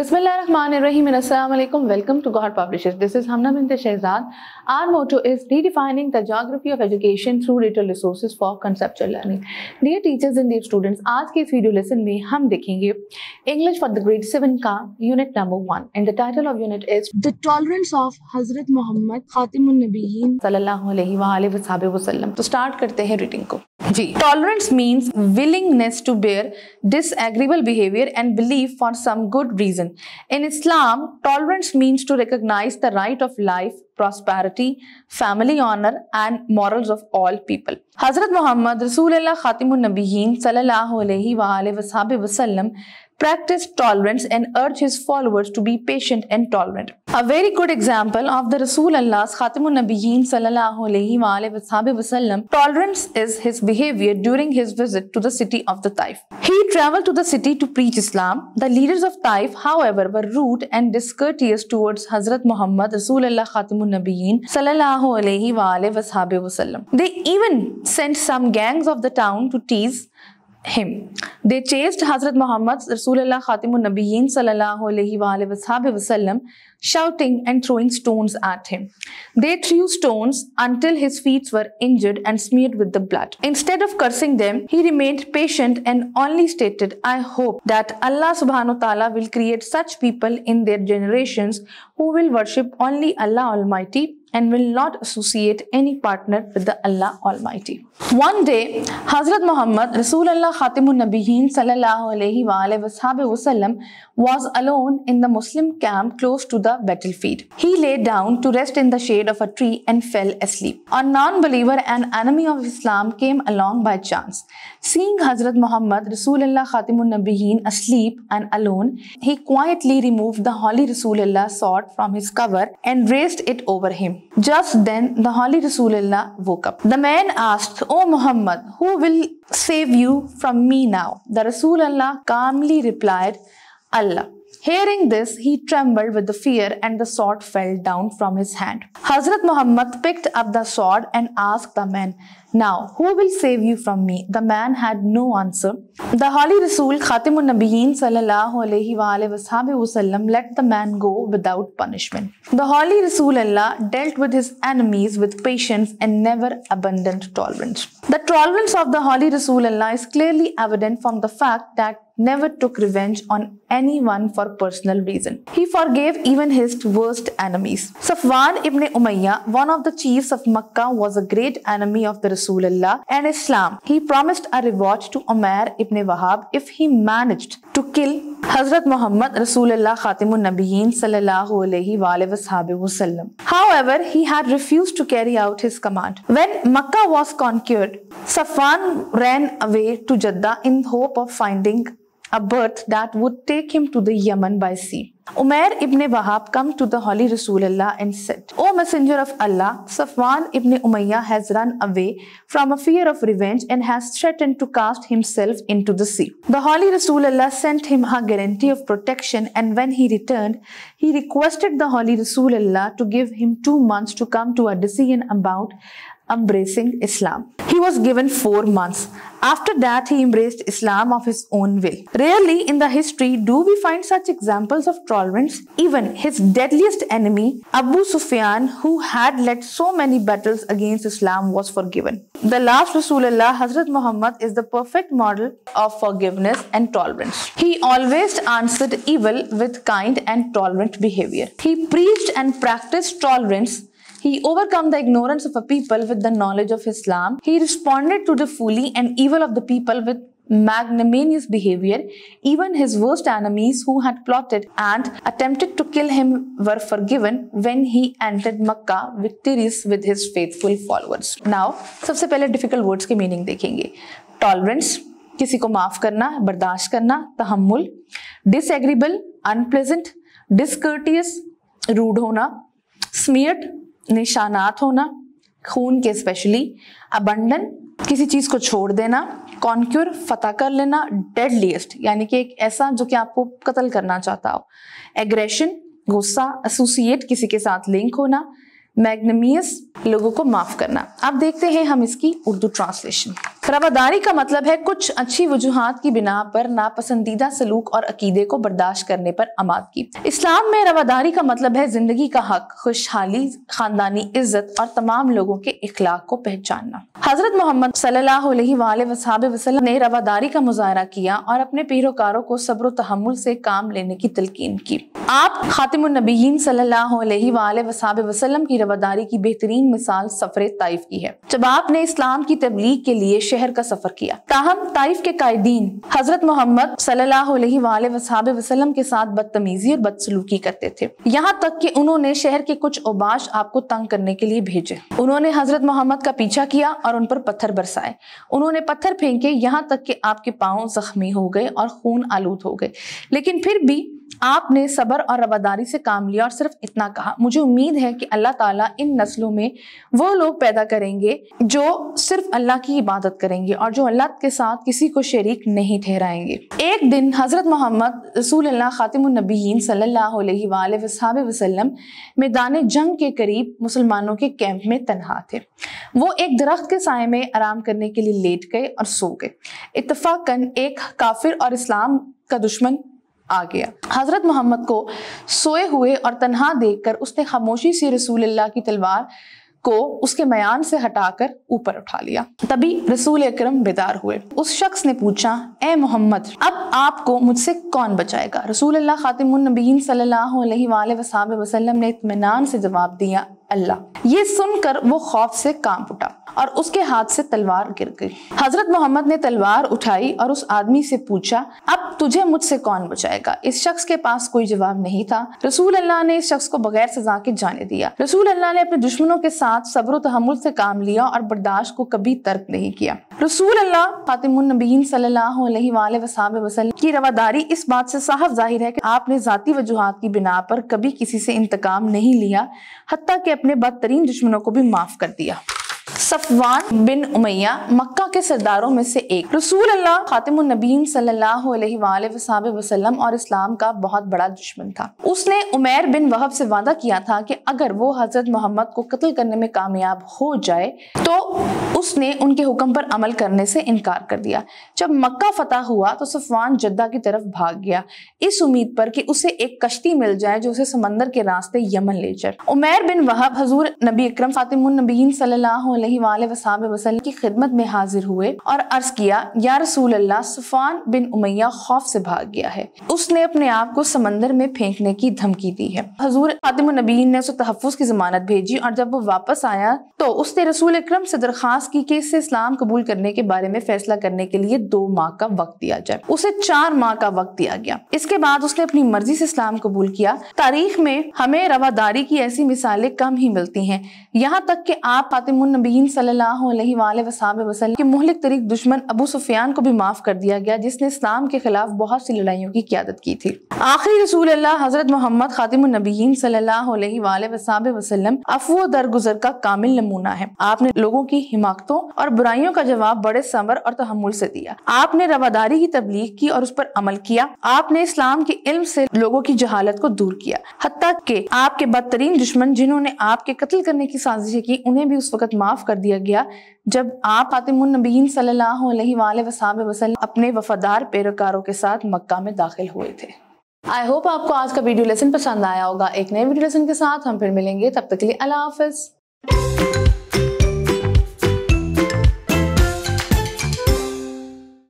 Bismillahirrahmanirrahim and Assalamu alaikum. Welcome to God Publishers. This is Hamna bint Shehzad. Our motto is redefining the geography of education through digital resources for conceptual learning. Dear teachers and dear students, आज के इस video lesson में हम देखेंगे English for the grade 7 का unit number 1 and the title of unit is The Tolerance of Hazrat Muhammad Khatimun Nabiyyin सल्लल्लाहु अलैहि वसल्लम. तो स्टार्ट करते हैं रीडिंग को जी. Tolerance means willingness to bear disagreeable behavior and belief for some good reason. In Islam, tolerance means to recognize the right of life, prosperity, family honor and morals of all people. Hazrat Muhammad Rasulullah Khatimun Nabiyyin sallallahu alaihi wasallam practiced tolerance and urged his followers to be patient and tolerant. A very good example of the Rasulullah's Khatimun Nabiyyin sallallahu alaihi wasallam tolerance is his behavior during his visit to the city of the Taif. He traveled to the city to preach Islam. The leaders of Taif, however, were rude and discourteous towards Hazrat Muhammad Rasulullah Khatimun Nabiyyin sallallahu alaihi wasallam. They even sent some gangs of the town to tease him. They chased Hazrat Muhammad Rasulullah Khatimun Nabiyyin sallallahu alaihi wasallam, shouting and throwing stones at him. They threw stones until his feet were injured and smeared with the blood. Instead of cursing them, he remained patient and only stated, "I hope that Allah subhanahu wa ta'ala will create such people in their generations who will worship only Allah Almighty and will not associate any partner with the Allah Almighty." One day, Hazrat Muhammad Rasulullah Khatimun Nabiyyin sallallahu alaihi wasallam was alone in the Muslim camp close to the battlefield. He lay down to rest in the shade of a tree and fell asleep. A non-believer and enemy of Islam came along by chance. Seeing Hazrat Muhammad Rasulullah Khatimun Nabiyyin asleep and alone, he quietly removed the Holy Rasulullah sword from his cover and raised it over him. Just then, the Holy Rasulullah woke up. The man asked, "O Muhammad, who will save you from me now?" The Rasulullah calmly replied, "Allah." Hearing this, he trembled with the fear and the sword fell down from his hand. Hazrat Muhammad picked up the sword and asked the man, "Now, who will save you from me?" The man had no answer. The Holy Rasul Khatimun Nabiyyin sallallahu alaihi wasallam let the man go without punishment. The Holy Rasulullah dealt with his enemies with patience and never abandoned tolerance. The tolerance of the Holy Rasulullah is clearly evident from the fact that never took revenge on anyone for personal reason. He forgave even his worst enemies. Safwan ibn Umayyah, one of the chiefs of Makkah, was a great enemy of the Rasulullah and Islam. He promised a reward to Umair ibn Wahab if he managed to kill Hazrat Muhammad Rasulullah Khatimun Nabiyyin sallallahu alaihi wasallam. However, he had refused to carry out his command. When Makkah was conquered, Safwan ran away to Jeddah in hope of finding a berth that would take him to the Yemen by sea. Umair ibn Wahab came to the Holy Rasulullah and said, "O Messenger of Allah, Safwan ibn Umayyah has run away from a fear of revenge and has threatened to cast himself into the sea." The Holy Rasulullah sent him a guarantee of protection, and when he returned, he requested the Holy Rasulullah to give him 2 months to come to a decision about embracing Islam. He was given 4 months. After that, he embraced Islam of his own will. Rarely in the history do we find such examples of tolerance. Even his deadliest enemy, Abu Sufyan, who had led so many battles against Islam, was forgiven. The last Rasulullah, Hazrat Muhammad, is the perfect model of forgiveness and tolerance. He always answered evil with kind and tolerant behavior. He preached and practiced tolerance. He overcame the ignorance of a people with the knowledge of Islam. He responded to the folly and evil of the people with magnanimous behavior. Even his worst enemies who had plotted and attempted to kill him were forgiven when he entered Makkah victorious with his faithful followers. Now, सबसे पहले difficult words के meaning देखेंगे. Tolerance, किसी को माफ करना, बर्दाश्त करना, तहम्मुल. Disagreeable, unpleasant, discourteous, rude होना. Smeared, निशानात होना, खून के स्पेशली. अबंडन, किसी चीज को छोड़ देना. कॉन्क्यूर, फतह कर लेना. डेडलीस्ट, यानी कि एक ऐसा जो कि आपको कत्ल करना चाहता हो. एग्रेशन, गुस्सा. एसोसिएट, किसी के साथ लिंक होना. मैग्नेमियस, लोगों को माफ करना. अब देखते हैं हम इसकी उर्दू ट्रांसलेशन. रवादारी का मतलब है कुछ अच्छी वजूहात की बिना पर नापसंदीदा सलूक और अकीदे को बर्दाश्त करने पर अमाद की। इस्लाम में रवादारी का मतलब है जिंदगी का हक, खुशहाली, खानदानी इज्जत और तमाम लोगों के इखलाक को पहचानना। हजरत मोहम्मद सल्लल्लाहु अलैहि वसल्लम ने रवादारी का मुजाहरा किया और अपने पैरोकारों को सब्र व तहम्मुल से काम लेने की तलकीन की। आप खातिमुन नबीयीन सल्लल्लाहु अलैहि वसल्लम की रवादारी की बेहतरीन मिसाल सफर ताइफ की है, जब आपने इस्लाम की तबलीग के लिए शहर का सफर किया। ताहम ताइफ के कायदीन हजरत मोहम्मद सल्लल्लाहु अलैहि वसल्लम के साथ बदतमीजी और बदसलूकी करते थे, यहाँ तक कि उन्होंने शहर के कुछ औबाश आपको तंग करने के लिए भेजे। उन्होंने हजरत मोहम्मद का पीछा किया और उन पर पत्थर बरसाए। उन्होंने पत्थर फेंके, यहाँ तक कि आपके पांव जख्मी हो गए और खून आलूद हो गए, लेकिन फिर भी आपने सब्र और रवादारी से काम लिया और सिर्फ इतना कहा, मुझे उम्मीद है कि अल्लाह ताला इन नस्लों में वो लोग पैदा करेंगे जो सिर्फ अल्लाह की इबादत करेंगे और जो अल्लाह के साथ किसी को शरीक नहीं ठहराएंगे। एक दिन हजरत मोहम्मद रसूलुल्लाह खातिमुन नबीयीन सल्लल्लाहु अलैहि वसल्लम मैदान जंग के करीब मुसलमानों के कैंप में तन्हा थे। वो एक दरख्त के साए में आराम करने के लिए लेट गए और सो गए। इत्तफाकन एक काफिर और इस्लाम का दुश्मन आ गया। हजरत मोहम्मद को सोए हुए और तन्हा देखकर उसने खामोशी से रसूलुल्लाह की तलवार को उसके मयान से हटाकर ऊपर उठा लिया। तभी रसूल अकरम बेदार हुए। उस शख्स ने पूछा, ए मोहम्मद, अब आपको मुझसे कौन बचाएगा? रसूलुल्लाह खातिमुन नबीयीन सल्लल्लाहु अलैहि वसल्लम ने इत्मीनान से जवाब दिया, अल्लाह। ये सुनकर वो खौफ से कांप उठा और उसके हाथ से तलवार गिर गई। हजरत मोहम्मद ने तलवार उठाई और उस आदमी से पूछा, अब तुझे मुझसे कौन बचाएगा? इस शख्स के पास कोई जवाब नहीं था। रसूल अल्लाह ने इस शख्स को बगैर सजा के जाने दिया। रसूल अल्लाह ने अपने दुश्मनों के साथ सब्र व तहम्मुल से काम लिया और बर्दाश्त को कभी तर्क नहीं किया। रसूल अल्लाह खातिमुन नबीयीन सल्लल्लाहु अलैहि वसल्लम की रवादारी इस बात से साफ जाहिर है कि आपने जाती वजूहात की बिना पर कभी किसी से इंतकाम नहीं लिया, हत्ता कि अपने बदतरीन दुश्मनों को भी माफ कर दिया। सफवान बिन उमैया मक्का के सरदारों में से एक, रसूल अल्लाह खातिमुन नबीयीन सल्लल्लाहु अलैहि वसल्लम और इस्लाम का बहुत बड़ा दुश्मन था। उसने उमैर बिन वहब से वादा किया था कि अगर वो हजरत मोहम्मद को कत्ल करने में कामयाब हो जाए तो उसने उनके हुक्म पर अमल करने से इनकार कर दिया। जब मक्का फतह हुआ तो सफवान जद्दा की तरफ भाग गया, इस उम्मीद पर कि उसे एक कश्ती मिल जाए जो उसे समंदर के रास्ते यमन ले जाए। उमैर बिन वहब हजूर नबी अकरम खातिमुन नबीयीन सल्लल्लाहु अलैहि वसल्लम की खिदमत में हाजिर हुए और अर्ज किया, या रसूल अल्लाह, सफवान बिन उमैया खौफ से भाग गया है, उसने अपने आप को समंदर में फेंकने की धमकी दी है। हजूर खातिमुन नबीयीन ने उसे तहफ्फुज़ की जमानत भेजी और जब वो वापस आया तो उसने रसूल अकरम से दरखास्त की कि इससे इस्लाम कबूल करने के बारे में फैसला करने के लिए 2 माह का वक्त दिया जाए। उसे 4 माह का वक्त दिया गया। इसके बाद उसने अपनी मर्जी से इस्लाम कबूल किया। तारीख में हमें रवादारी की ऐसी मिसालें कम ही मिलती हैं, यहाँ तक कि आप खातिमुन नबीयीन सल्लल्लाहु अलैहि वसल्लम के मुहलिक तरीक दुश्मन अबू सुफियान को भी माफ कर दिया गया, जिसने इस्लाम के खिलाफ बहुत सी लड़ाइयों की क़यादत की थी। आखिरी रसूल अल्लाह हजरत मोहम्मद खातिमुन नबीयीन सल्लल्लाहु अलैहि वसल्लम अफ़्व दरगुजर का कामिल नमूना है। आपने लोगों की हिमाकतों और बुराइयों का जवाब बड़े सब्र और तहम्मुल से दिया। आपने रवादारी की तबलीग की और उस पर अमल किया। आपने इस्लाम के इल्म से लोगों की जहालत को दूर किया, हत्ता कि आपके बदतरीन दुश्मन जिन्होंने आपके कत्ल करने की साजिश की उन्हें भी उस वक्त माफ कर दिया गया जब आप खातिमुन नबीयीन सल्लल्लाहु अलैहि वसल्लम अपने वफादार पैरोकारों के साथ मक्का में दाखिल हुए थे। आई होप आपको आज का वीडियो लेसन पसंद आया होगा। एक नए वीडियो लेसन के साथ हम फिर मिलेंगे, तब तक के लिए अल्लाह हाफिज।